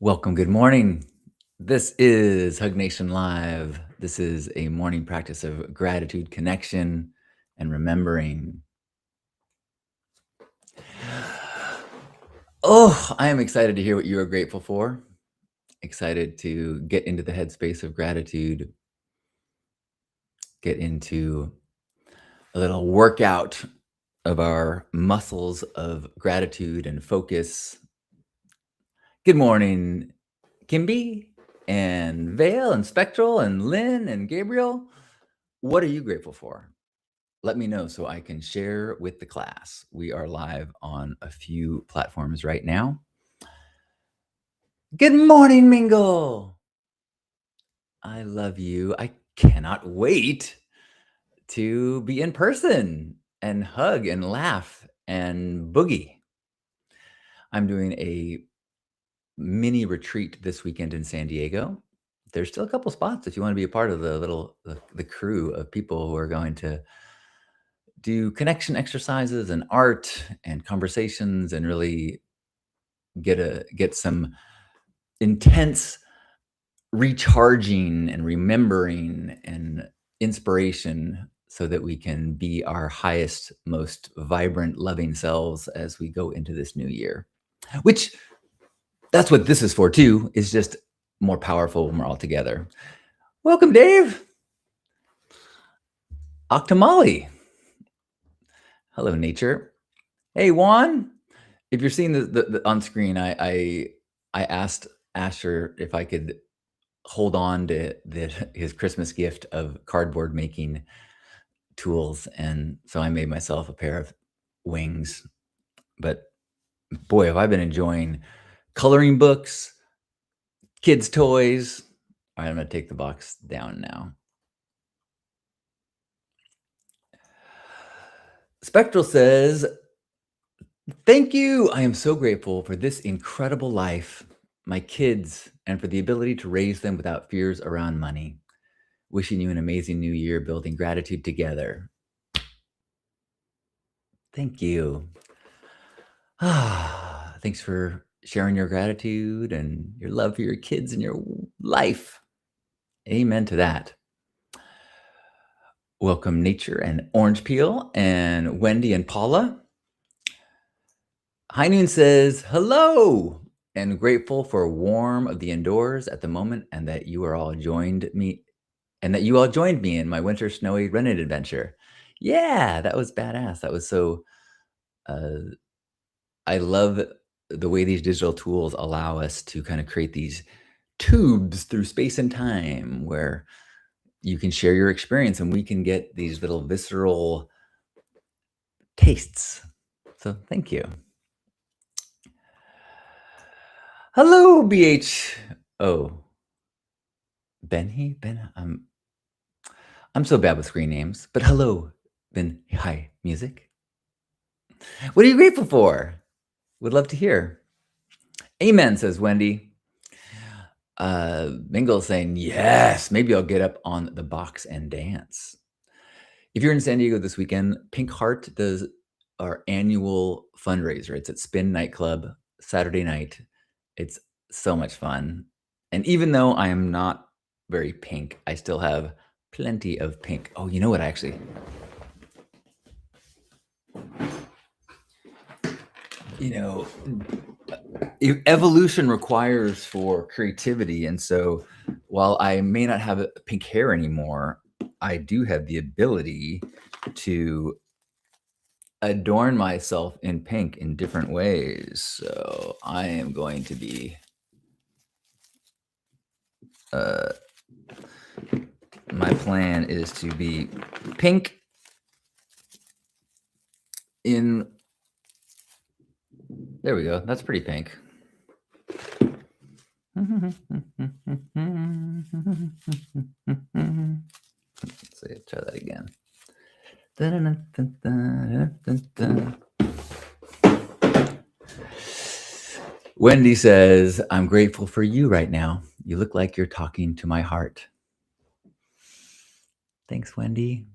Welcome. Good morning. This is Hug Nation Live. This is a morning practice of gratitude, connection, and remembering. Oh, I am excited to hear what you are grateful for. Excited to get into the headspace of gratitude, get into a little workout of our muscles of gratitude and focus. Good morning, Kimby and Vale and Spectral and Lynn and Gabriel. What are you grateful for? Let me know so I can share with the class. We are live on a few platforms right now. Good morning, Mingle. I love you. I cannot wait to be in person and hug and laugh and boogie. I'm doing a mini retreat this weekend in San Diego. There's still a couple spots if you want to be a part of the crew of people who are going to do connection exercises and art and conversations and really get some intense recharging and remembering and inspiration so that we can be our highest, most vibrant, loving selves as we go into this new year. Which that's what this is for too, is just more powerful when we're all together. Welcome, Dave. Octomali. Hello, nature. Hey, Juan. If you're seeing the on screen, I asked Asher if I could hold on to his Christmas gift of cardboard making tools, and so I made myself a pair of wings. But boy, have I been enjoying coloring books, kids' toys. All right, I'm going to take the box down now. Spectral says, "Thank you. I am so grateful for this incredible life, my kids, and for the ability to raise them without fears around money. Wishing you an amazing new year, building gratitude together." Thank you. Thanks for sharing your gratitude and your love for your kids and your life. Amen to that. Welcome, Nature and Orange Peel and Wendy and Paula. High Noon says, "Hello, and grateful for warm of the indoors at the moment, and that you all joined me in my winter snowy running adventure." Yeah, that was badass. That was so. I love the way these digital tools allow us to kind of create these tubes through space and time where you can share your experience and we can get these little visceral tastes. So thank you. Hello, BHO. I'm so bad with screen names, but hello, Ben. Hi, music. What are you grateful for? Would love to hear. Amen, says Wendy. Mingle saying, yes, maybe I'll get up on the box and dance. If you're in San Diego this weekend, Pink Heart does our annual fundraiser. It's at Spin Nightclub Saturday night. It's so much fun. And even though I am not very pink, I still have plenty of pink. Oh, you know what? Evolution requires for creativity. And so while I may not have pink hair anymore, I do have the ability to adorn myself in pink in different ways. So I am going to be my plan is to be pink in, there we go. That's pretty pink. Let's see, try that again. Wendy says, "I'm grateful for you right now. You look like you're talking to my heart." Thanks, Wendy.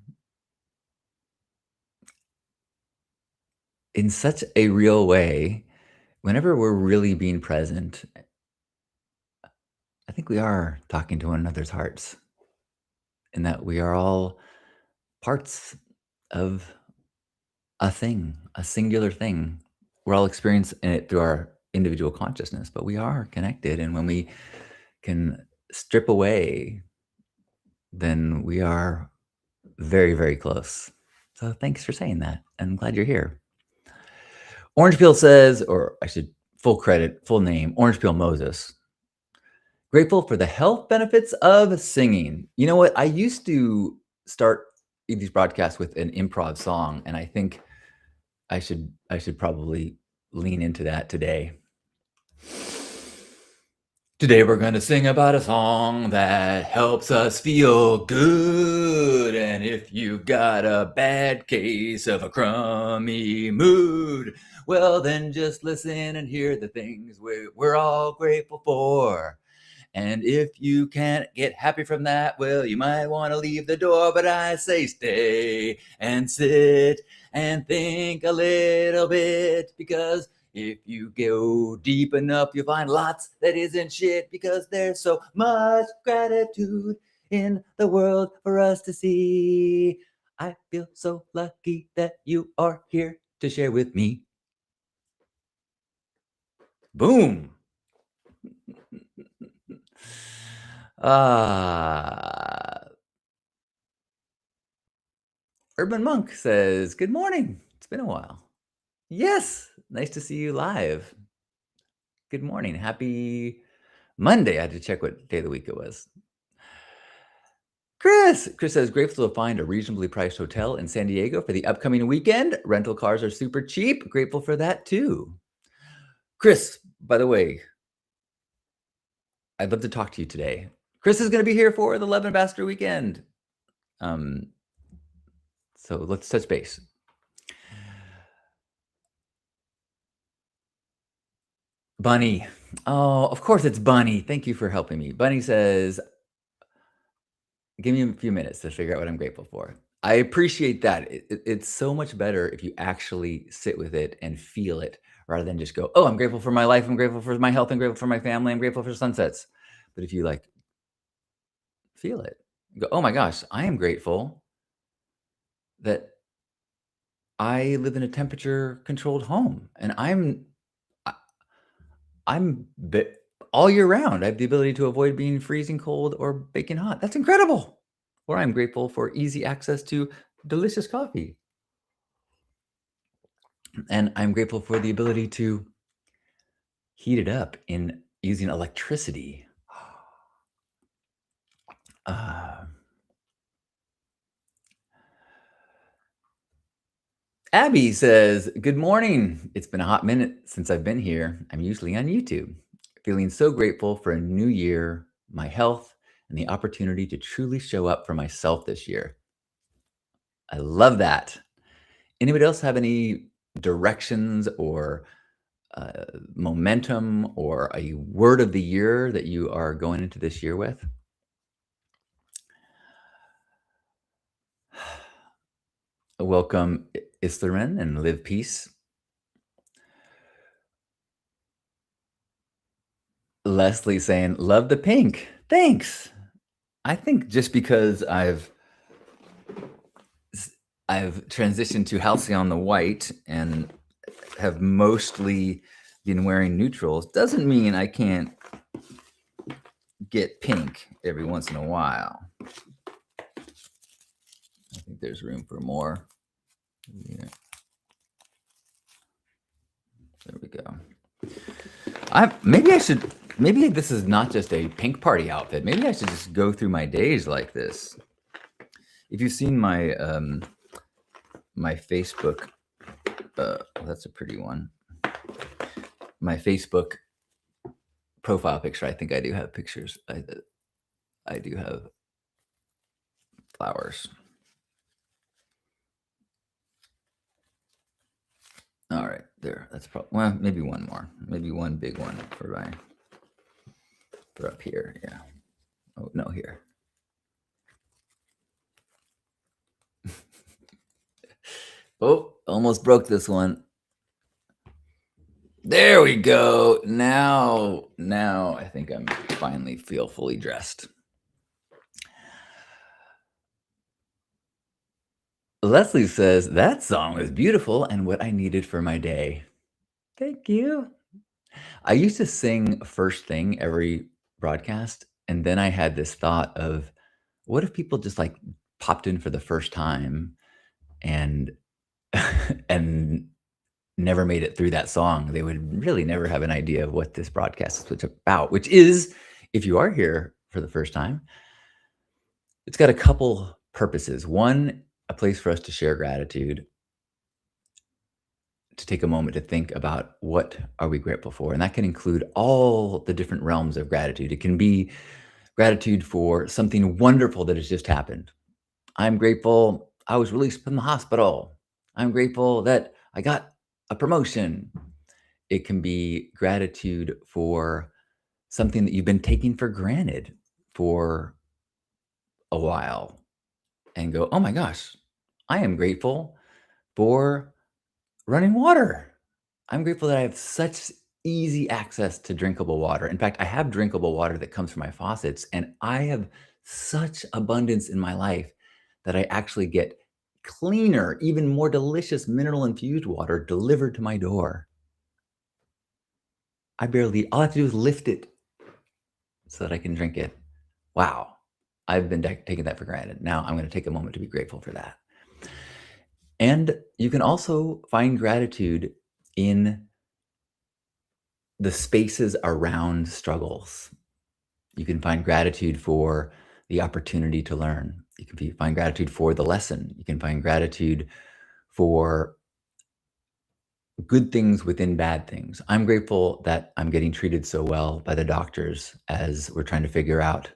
In such a real way, whenever we're really being present I think we are talking to one another's hearts, in that we are all parts of a thing, a singular thing. We're all experiencing it through our individual consciousness, but we are connected. And when we can strip away, then we are very, very close. So thanks for saying that. I'm glad you're here. Orange Peel says, or I should full credit, full name, Orange Peel Moses. Grateful for the health benefits of singing. You know what? I used to start these broadcasts with an improv song, and I think I should probably lean into that today. Today we're going to sing about a song that helps us feel good. And if you've got a bad case of a crummy mood, well, then just listen and hear the things we're all grateful for. And if you can't get happy from that, well, you might want to leave the door. But I say stay and sit and think a little bit, because if you go deep enough, you'll find lots that isn't shit, because there's so much gratitude in the world for us to see. I feel so lucky that you are here to share with me. Boom. Ah. Urban Monk says, good morning. It's been a while. Yes, nice to see you live. Good morning. Happy Monday. I had to check what day of the week it was. Chris says, grateful to find a reasonably priced hotel in San Diego for the upcoming weekend. Rental cars are super cheap. Grateful for that too. Chris, by the way, I'd love to talk to you today. Chris is going to be here for the Love Ambassador weekend. So let's touch base. Bunny. Oh, of course it's Bunny. Thank you for helping me. Bunny says, give me a few minutes to figure out what I'm grateful for. I appreciate that. It's so much better if you actually sit with it and feel it, rather than just go, oh, I'm grateful for my life. I'm grateful for my health. I'm grateful for my family. I'm grateful for sunsets. But if you like feel it, go, oh my gosh, I am grateful that I live in a temperature controlled home, and I'm all year round. I have the ability to avoid being freezing cold or baking hot. That's incredible. Or I'm grateful for easy access to delicious coffee. And I'm grateful for the ability to heat it up in using electricity. Abby says, good morning. It's been a hot minute since I've been here. I'm usually on YouTube. Feeling so grateful for a new year, my health, and the opportunity to truly show up for myself this year. I love that. Anybody else have any directions or momentum or a word of the year that you are going into this year with? Welcome, Islerman and Live Peace. Leslie saying, love the pink. Thanks. I think just because I've transitioned to Halcyon the white and have mostly been wearing neutrals doesn't mean I can't get pink every once in a while. I think there's room for more. Yeah. There we go. Maybe this is not just a pink party outfit. Maybe I should just go through my days like this. If you've seen my my Facebook, that's a pretty one. My Facebook profile picture. I think I do have pictures. I do have flowers. All right, there. That's probably, well, maybe one more. Maybe one big one for up here. Yeah. Oh no, here. Oh, almost broke this one. There There we go. Now I think I'm finally feel fully dressed. Leslie says, that song was beautiful and what I needed for my day. Thank you. I used to sing first thing every broadcast, and then I had this thought of what if people just like popped in for the first time and and never made it through that song? They would really never have an idea of what this broadcast is about, which is, if you are here for the first time, it's got a couple purposes. One, a place for us to share gratitude, to take a moment to think about what are we grateful for, and that can include all the different realms of gratitude. It can be gratitude for something wonderful that has just happened. I'm grateful I was released from the hospital. I'm grateful that I got a promotion. It can be gratitude for something that you've been taking for granted for a while and go, oh my gosh, I am grateful for running water. I'm grateful that I have such easy access to drinkable water. In fact, I have drinkable water that comes from my faucets, and I have such abundance in my life that I actually get cleaner, even more delicious mineral infused water delivered to my door. All I have to do is lift it so that I can drink it. Wow. I've been taking that for granted. Now I'm going to take a moment to be grateful for that. And you can also find gratitude in the spaces around struggles. You can find gratitude for the opportunity to learn. You can find gratitude for the lesson. You can find gratitude for good things within bad things. I'm grateful that I'm getting treated so well by the doctors as we're trying to figure out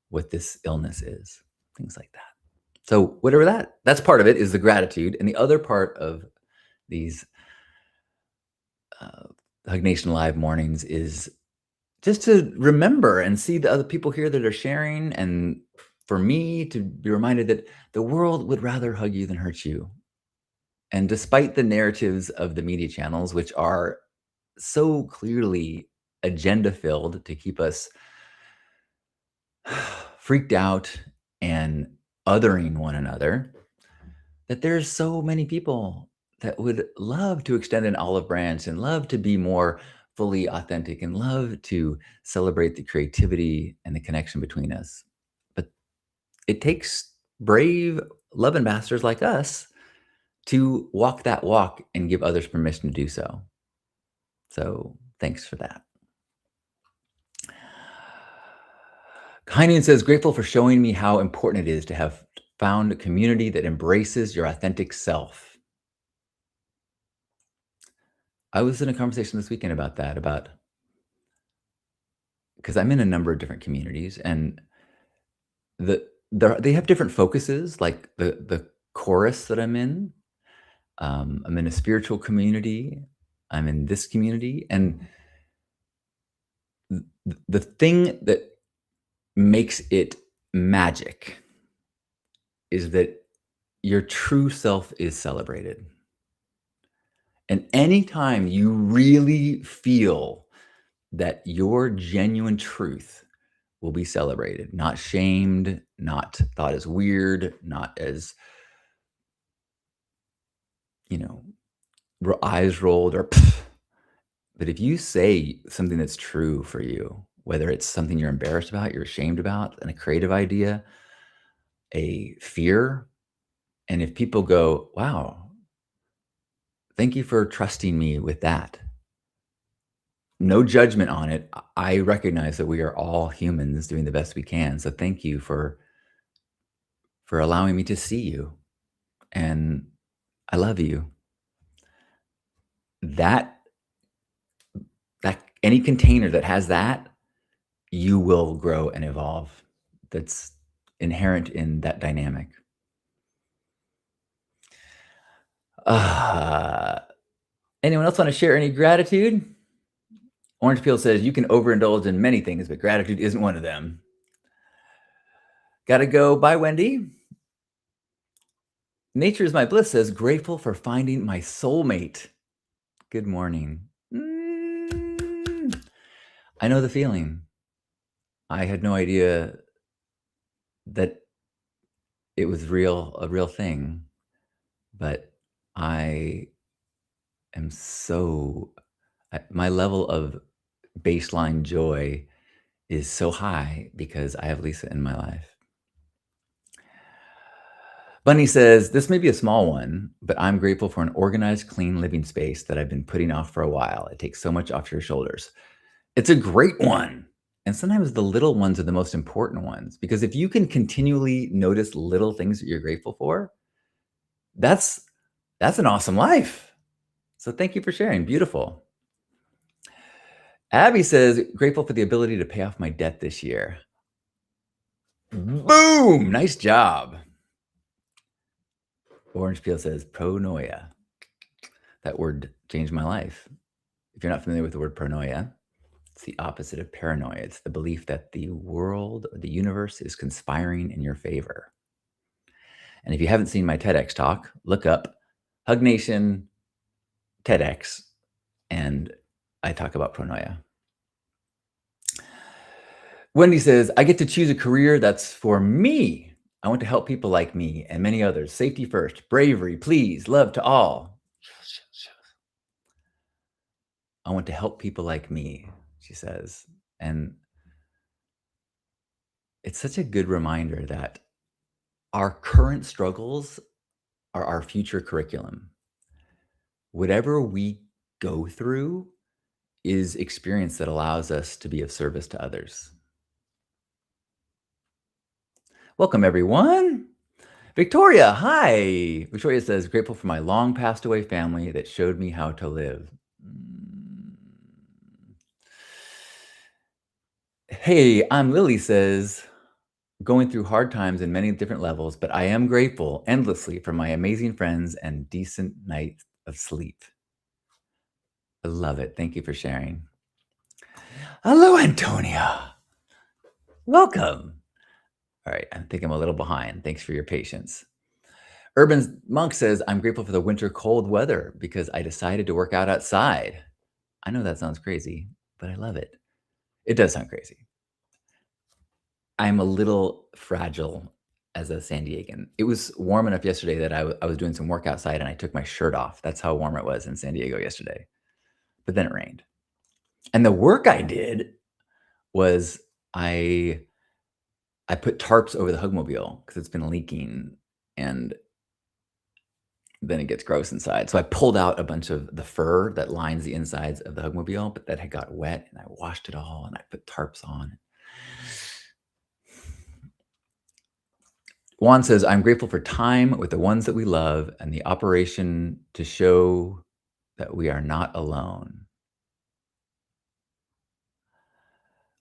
what this illness is, things like that. So whatever that's part of it, is the gratitude. And the other part of these Hug Nation Live mornings is just to remember and see the other people here that are sharing, and for me to be reminded that the world would rather hug you than hurt you. And despite the narratives of the media channels, which are so clearly agenda filled to keep us freaked out and othering one another, that there's so many people that would love to extend an olive branch and love to be more fully authentic and love to celebrate the creativity and the connection between us. But it takes brave love ambassadors like us to walk that walk and give others permission to do so. So thanks for that. Kynian says, grateful for showing me how important it is to have found a community that embraces your authentic self. I was in a conversation this weekend about that, because I'm in a number of different communities, and they have different focuses. Like the chorus that I'm in, I'm in a spiritual community. I'm in this community, and the thing that makes it magic is that your true self is celebrated. And anytime you really feel that your genuine truth will be celebrated, not shamed, not thought as weird, not as, eyes rolled or, pff. But if you say something that's true for you, whether it's something you're embarrassed about, you're ashamed about, and a creative idea, a fear, and if people go, wow, thank you for trusting me with that. No judgment on it. I recognize that we are all humans doing the best we can. So thank you for allowing me to see you. And I love you. That any container that has that, you will grow and evolve. That's inherent in that dynamic. Anyone else want to share any gratitude? Orange Peel says, you can overindulge in many things, but gratitude isn't one of them. Gotta go. Bye, Wendy. Nature is my bliss says, grateful for finding my soulmate. Good morning. I know the feeling. I had no idea that it was a real thing, but I am so my level of baseline joy is so high because I have Lisa in my life. Bunny says, "This may be a small one, but I'm grateful for an organized, clean living space that I've been putting off for a while. It takes so much off your shoulders." It's a great one. And sometimes the little ones are the most important ones because if you can continually notice little things that you're grateful for, that's that's an awesome life. So thank you for sharing. Beautiful. Abby says, "Grateful for the ability to pay off my debt this year." Boom! Nice job. Orange Peel says, "Pronoia." That word changed my life. If you're not familiar with the word pronoia, it's the opposite of paranoia. It's the belief that the world or the universe is conspiring in your favor. And if you haven't seen my TEDx talk, look up Hug Nation TEDx, and I talk about pronoia. Wendy says, "I get to choose a career that's for me. I want to help people like me and many others. Safety first, bravery, please, love to all. I want to help people like me," she says. And it's such a good reminder that our current struggles are our future curriculum. Whatever we go through is experience that allows us to be of service to others. Welcome, everyone. Victoria, hi. Victoria says, "Grateful for my long passed away family that showed me how to live." Mm. Hey, I'm Lily says, "Going through hard times in many different levels, but I am grateful endlessly for my amazing friends and decent night of sleep." I love it. Thank you for sharing. Hello, Antonia. Welcome. All right, I think I'm a little behind. Thanks for your patience. Urban Monk says, "I'm grateful for the winter cold weather because I decided to work out outside." I know that sounds crazy, but I love it. It does sound crazy. I'm a little fragile as a San Diegan. It was warm enough yesterday that I was doing some work outside and I took my shirt off. That's how warm it was in San Diego yesterday. But then it rained. And the work I did was I I put tarps over the Hugmobile because it's been leaking and then it gets gross inside. So I pulled out a bunch of the fur that lines the insides of the Hugmobile, but that had got wet and I washed it all and I put tarps on. Juan says, "I'm grateful for time with the ones that we love and the operation to show that we are not alone."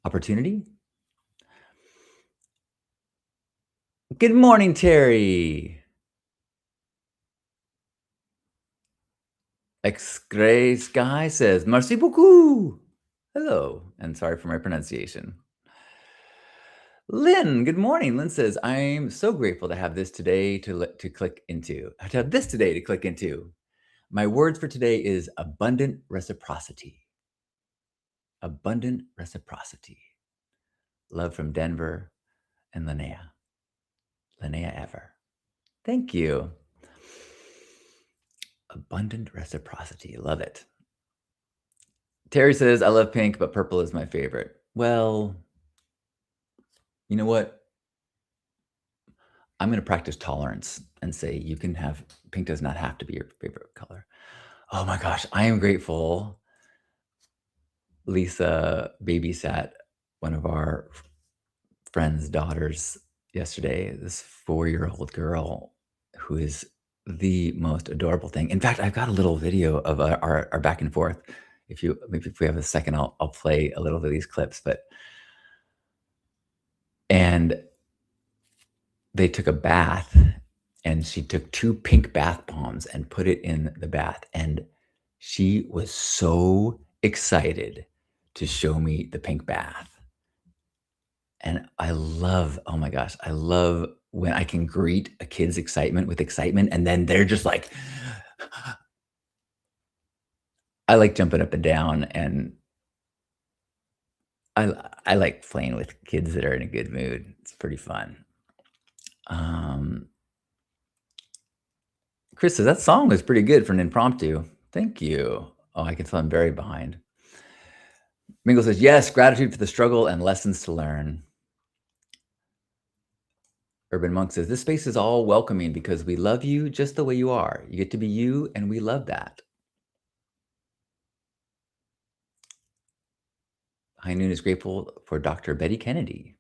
Opportunity? Good morning, Terry. X-Gray Sky says, "Merci beaucoup." Hello, and sorry for my pronunciation. Lynn, good morning. Lynn says, "I'm so grateful to have this today to click into. To have this today to click into. My words for today is abundant reciprocity. Abundant reciprocity. Love from Denver and Linnea. Linnea Ever. Thank you. Abundant reciprocity. Love it." Terry says, "I love pink, but purple is my favorite." Well, you know what? I'm going to practice tolerance and say you can have pink does not have to be your favorite color. Oh my gosh, I am grateful. Lisa babysat one of our friend's daughters yesterday, this 4-year-old girl who is the most adorable thing. In fact, I've got a little video of our back and forth. Maybe if we have a second, I'll play a little of these clips. And they took a bath, and she took 2 pink bath bombs and put it in the bath, and she was so excited to show me the pink bath. And oh my gosh, I love when I can greet a kid's excitement with excitement, and then they're just like I like jumping up and down, and I like playing with kids that are in a good mood. It's pretty fun. Um, Chris says, "That song was pretty good for an impromptu." Thank you. Oh, I can tell I'm very behind. Mingle says, "Yes, gratitude for the struggle and lessons to learn." Urban Monk says, "This space is all welcoming because we love you just the way you are. You get to be you, and we love that." High Noon is grateful for Dr. Betty Kennedy.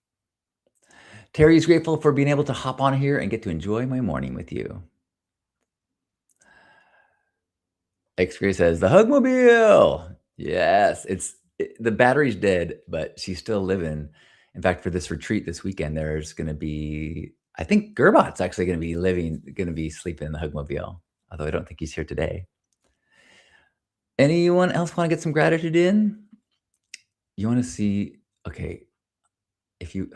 Terry is grateful for being able to hop on here and get to enjoy my morning with you. X-Ray says, "The Hugmobile." Yes, the battery's dead, but she's still living. In fact, for this retreat this weekend, there's going to be, I think Gerbot's actually going to be sleeping in the Hugmobile, although I don't think he's here today. Anyone else want to get some gratitude in? You want to see, okay, if you,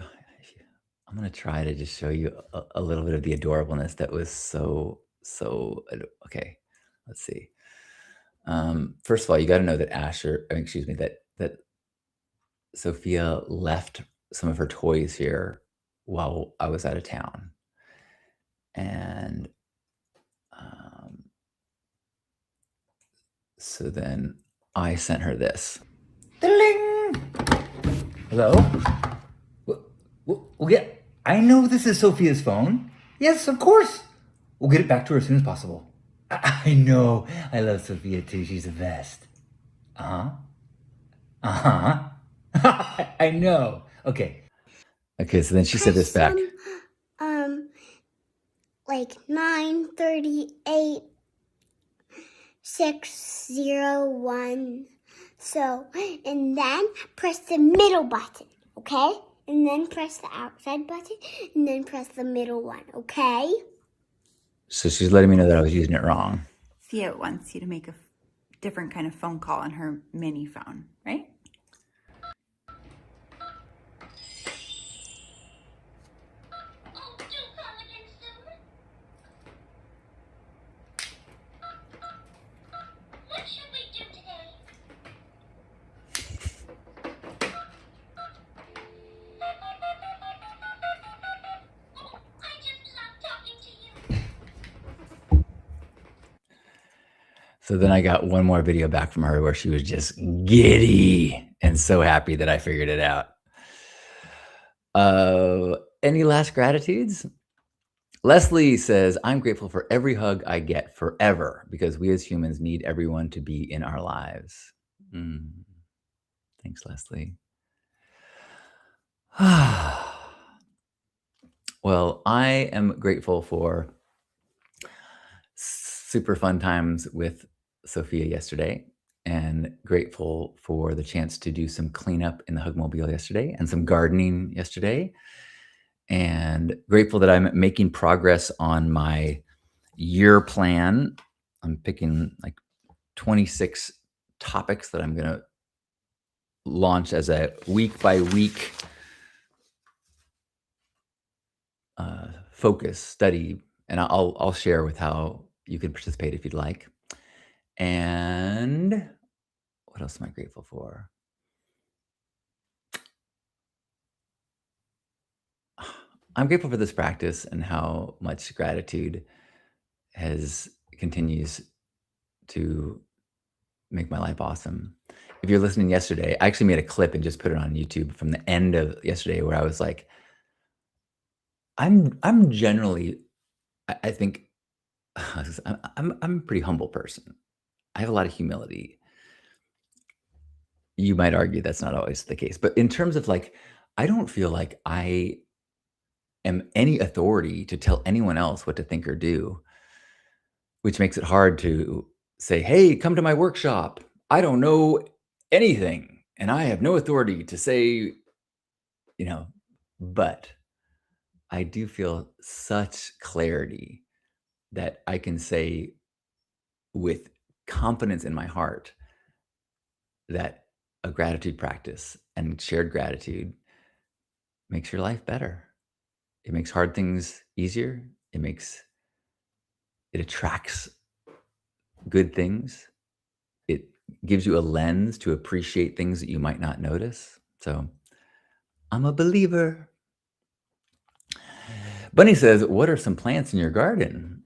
I'm going to try to just show you a little bit of the adorableness that was okay, let's see. First of all, you got to know that that Sophia left some of her toys here while I was out of town. And so then I sent her this. Ding! Hello? We'll get. I know this is Sophia's phone. Yes, of course. We'll get it back to her as soon as possible. I know. I love Sophia too. She's the best. Uh huh. I know. Okay. Okay, so then she said this back. Like 938 601. So, and then press the middle button, okay? And then press the outside button, and then press the middle one, okay? So she's letting me know that I was using it wrong. Thea wants you to make a different kind of phone call on her mini phone, right? So then I got one more video back from her where she was just giddy and so happy that I figured it out. Any last gratitudes? Leslie says, "I'm grateful for every hug I get forever because we as humans need everyone to be in our lives." Thanks, Leslie. Well, I am grateful for super fun times with Sophia yesterday, and grateful for the chance to do some cleanup in the Hugmobile yesterday and some gardening yesterday, and grateful that I'm making progress on my year plan. I'm picking like 26 topics that I'm going to launch as a week by week focus study, and I'll share with how you can participate if you'd like. And what else am I grateful for? I'm grateful for this practice and how much gratitude continues to make my life awesome. If you're listening yesterday, I actually made a clip and just put it on YouTube from the end of yesterday where I was like, I'm generally, I think I'm a pretty humble person. I have a lot of humility. You might argue that's not always the case, but in terms of like, I don't feel like I am any authority to tell anyone else what to think or do, which makes it hard to say, "Hey, come to my workshop. I don't know anything, and I have no authority to say," but I do feel such clarity that I can say with confidence in my heart that a gratitude practice and shared gratitude makes your life better. It makes hard things easier. It attracts good things. It gives you a lens to appreciate things that you might not notice. So I'm a believer. Bunny says, what are some plants in your garden?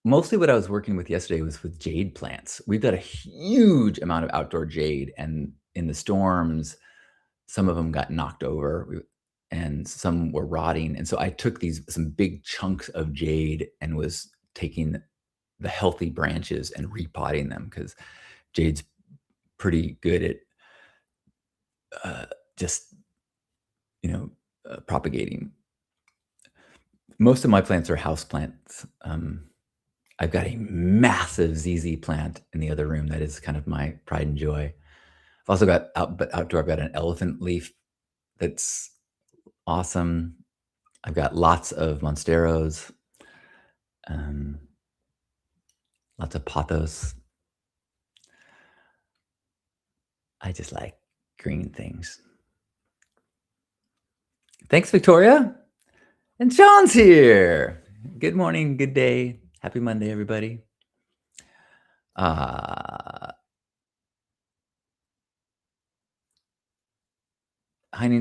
Mostly what I was working with yesterday was with jade plants. We've got a huge amount of outdoor jade, and in the storms, some of them got knocked over and some were rotting. And so I took some big chunks of jade and was taking the healthy branches and repotting them, because jade's pretty good at just, propagating. Most of my plants are house plants. I've got a massive ZZ plant in the other room that is kind of my pride and joy. I've also got outdoor, I've got an elephant leaf that's awesome. I've got lots of monsteros, lots of pothos. I just like green things. Thanks, Victoria. And Sean's here. Good morning, good day. Happy Monday, everybody. Heinen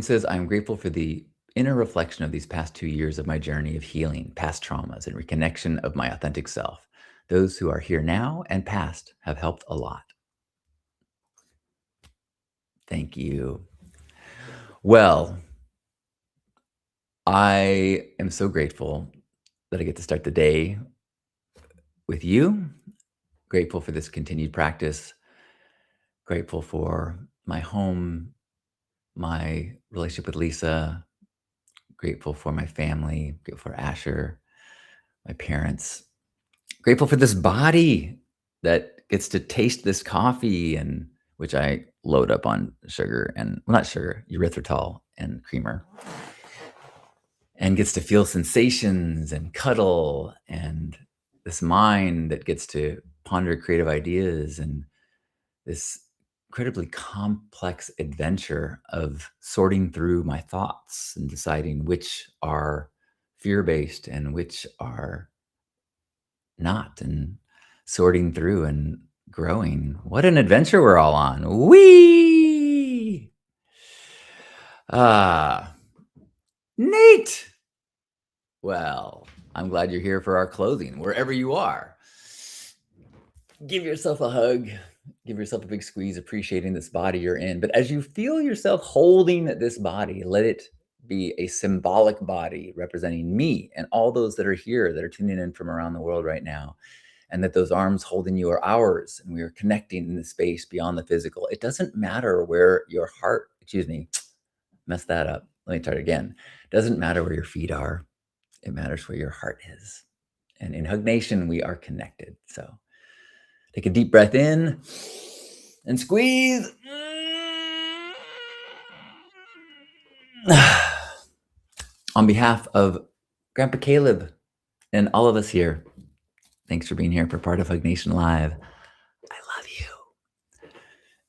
says, I'm grateful for the inner reflection of these past 2 years of my journey of healing past traumas and reconnection of my authentic self. Those who are here now and past have helped a lot. Thank you. Well, I am so grateful that I get to start the day with you. Grateful for this continued practice. Grateful for my home, my relationship with Lisa. Grateful for my family. Grateful for Asher, my parents. Grateful for this body that gets to taste this coffee, and which I load up on sugar and, well, not sugar, erythritol and creamer, and gets to feel sensations and cuddle, and this mind that gets to ponder creative ideas, and this incredibly complex adventure of sorting through my thoughts and deciding which are fear-based and which are not, and sorting through and growing. What an adventure we're all on. Whee! Neat. Well, I'm glad you're here for our closing, wherever you are. Give yourself a hug. Give yourself a big squeeze, appreciating this body you're in. But as you feel yourself holding this body, let it be a symbolic body representing me and all those that are here, that are tuning in from around the world right now. And that those arms holding you are ours, and we are connecting in the space beyond the physical. It doesn't matter where your heart, messed that up. Let me try it again. It doesn't matter where your feet are. It matters where your heart is. And in Hug Nation, we are connected. So take a deep breath in and squeeze. On behalf of Grandpa Caleb and all of us here, thanks for being here for part of Hug Nation Live. I love you.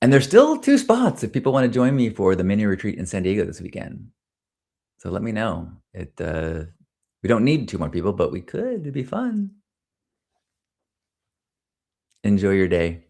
And there's still 2 spots if people want to join me for the mini retreat in San Diego this weekend. So let me know. We don't need 2 more people, but we could. It'd be fun. Enjoy your day.